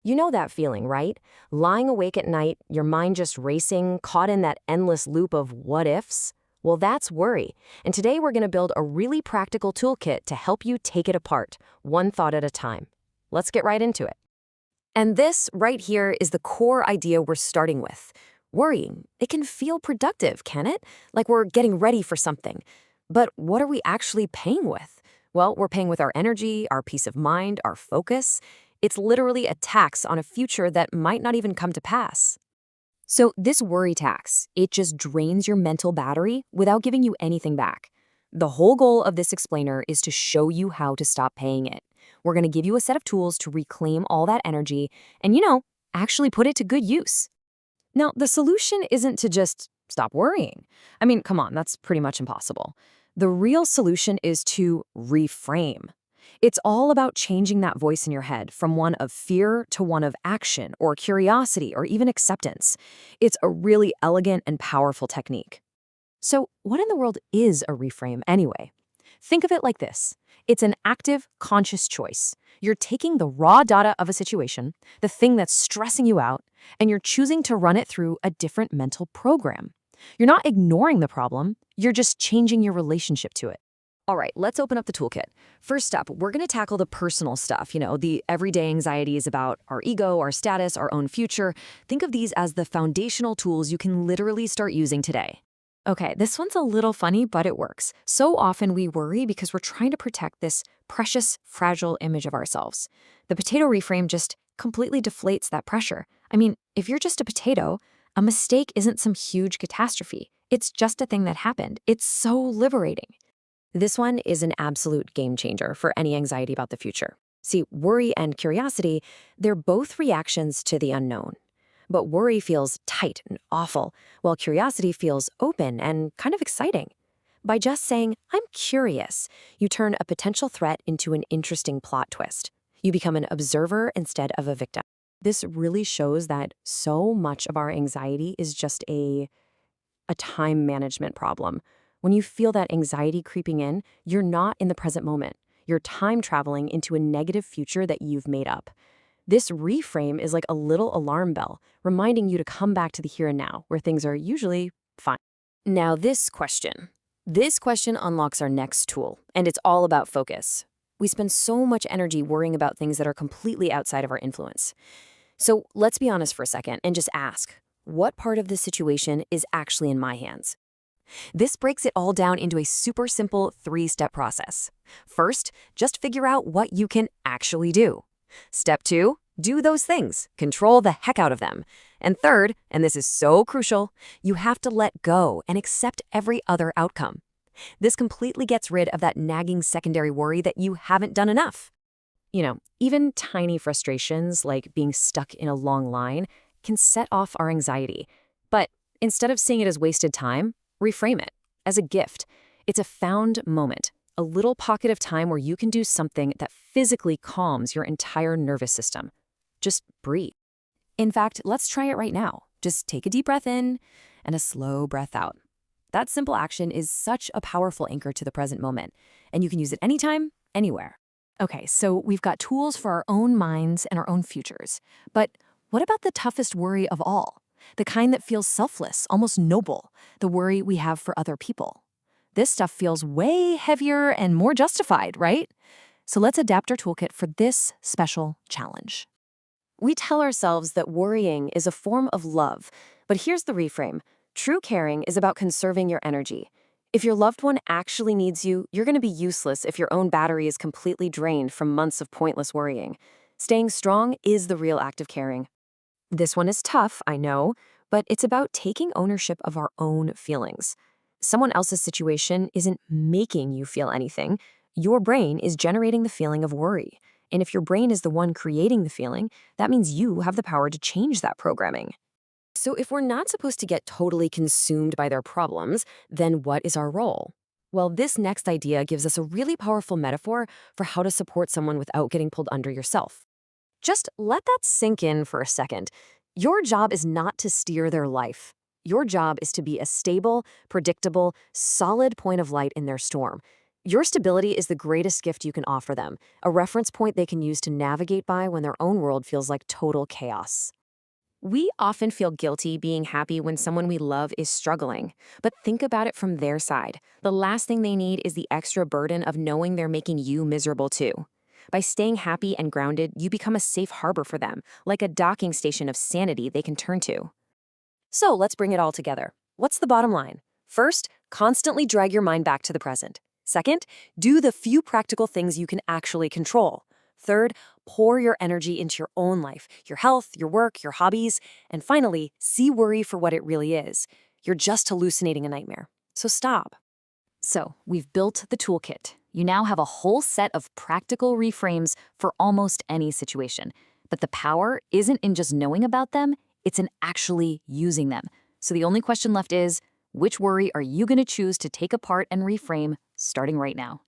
You know that feeling, right? Lying awake at night, your mind just racing, caught in that endless loop of what ifs? Well, that's worry. And today we're going to build a really practical toolkit to help you take it apart, one thought at a time. Let's get right into it. And this right here is the core idea we're starting with. Worrying, it can feel productive, can it? Like we're getting ready for something. But what are we actually paying with? Well, we're paying with our energy, our peace of mind, our focus. It's literally a tax on a future that might not even come to pass. So this worry tax, it just drains your mental battery without giving you anything back. The whole goal of this explainer is to show you how to stop paying it. We're going to give you a set of tools to reclaim all that energy and, actually put it to good use. Now, the solution isn't to just stop worrying. I mean, come on, that's pretty much impossible. The real solution is to reframe. It's all about changing that voice in your head from one of fear to one of action or curiosity or even acceptance. It's a really elegant and powerful technique. So, what in the world is a reframe anyway? Think of it like this. It's an active, conscious choice. You're taking the raw data of a situation, the thing that's stressing you out, and you're choosing to run it through a different mental program. You're not ignoring the problem, you're just changing your relationship to it. All right, let's open up the toolkit. First up, we're going to tackle the personal stuff, the everyday anxieties about our ego, our status, our own future. Think of these as the foundational tools you can literally start using today. Okay, this one's a little funny, but it works. So often we worry because we're trying to protect this precious, fragile image of ourselves. The potato reframe just completely deflates that pressure. I mean, if you're just a potato, a mistake isn't some huge catastrophe. It's just a thing that happened. It's so liberating. This one is an absolute game changer for any anxiety about the future. See, worry and curiosity, they're both reactions to the unknown. But worry feels tight and awful, while curiosity feels open and kind of exciting. By just saying, I'm curious, you turn a potential threat into an interesting plot twist. You become an observer instead of a victim. This really shows that so much of our anxiety is just a time management problem. When you feel that anxiety creeping in, you're not in the present moment. You're time traveling into a negative future that you've made up. This reframe is like a little alarm bell, reminding you to come back to the here and now, where things are usually fine. Now this question. This question unlocks our next tool, and it's all about focus. We spend so much energy worrying about things that are completely outside of our influence. So let's be honest for a second and just ask, what part of the situation is actually in my hands? This breaks it all down into a super simple 3-step process. First, just figure out what you can actually do. Step 2, do those things. Control the heck out of them. And third, and this is so crucial, you have to let go and accept every other outcome. This completely gets rid of that nagging secondary worry that you haven't done enough. Even tiny frustrations like being stuck in a long line can set off our anxiety. But instead of seeing it as wasted time, reframe it as a gift. It's a found moment. A little pocket of time where you can do something that physically calms your entire nervous system. Just breathe. In fact, let's try it right now. Just take a deep breath in and a slow breath out. That simple action is such a powerful anchor to the present moment, and you can use it anytime, anywhere. Okay, so we've got tools for our own minds and our own futures. But what about the toughest worry of all? The kind that feels selfless, almost noble, the worry we have for other people. This stuff feels way heavier and more justified, right? So let's adapt our toolkit for this special challenge. We tell ourselves that worrying is a form of love, but here's the reframe. True caring is about conserving your energy. If your loved one actually needs you, you're going to be useless if your own battery is completely drained from months of pointless worrying. Staying strong is the real act of caring. This one is tough, I know, but it's about taking ownership of our own feelings. Someone else's situation isn't making you feel anything. Your brain is generating the feeling of worry. And if your brain is the one creating the feeling, that means you have the power to change that programming. So if we're not supposed to get totally consumed by their problems, then what is our role? Well, this next idea gives us a really powerful metaphor for how to support someone without getting pulled under yourself. Just let that sink in for a second. Your job is not to steer their life. Your job is to be a stable, predictable, solid point of light in their storm. Your stability is the greatest gift you can offer them, a reference point they can use to navigate by when their own world feels like total chaos. We often feel guilty being happy when someone we love is struggling, but think about it from their side. The last thing they need is the extra burden of knowing they're making you miserable too. By staying happy and grounded, you become a safe harbor for them, like a docking station of sanity they can turn to. So let's bring it all together. What's the bottom line? First, constantly drag your mind back to the present. Second, do the few practical things you can actually control. Third, pour your energy into your own life, your health, your work, your hobbies. And finally, see worry for what it really is. You're just hallucinating a nightmare. So stop. So, we've built the toolkit. You now have a whole set of practical reframes for almost any situation. But the power isn't in just knowing about them, it's in actually using them. So the only question left is, which worry are you going to choose to take apart and reframe starting right now?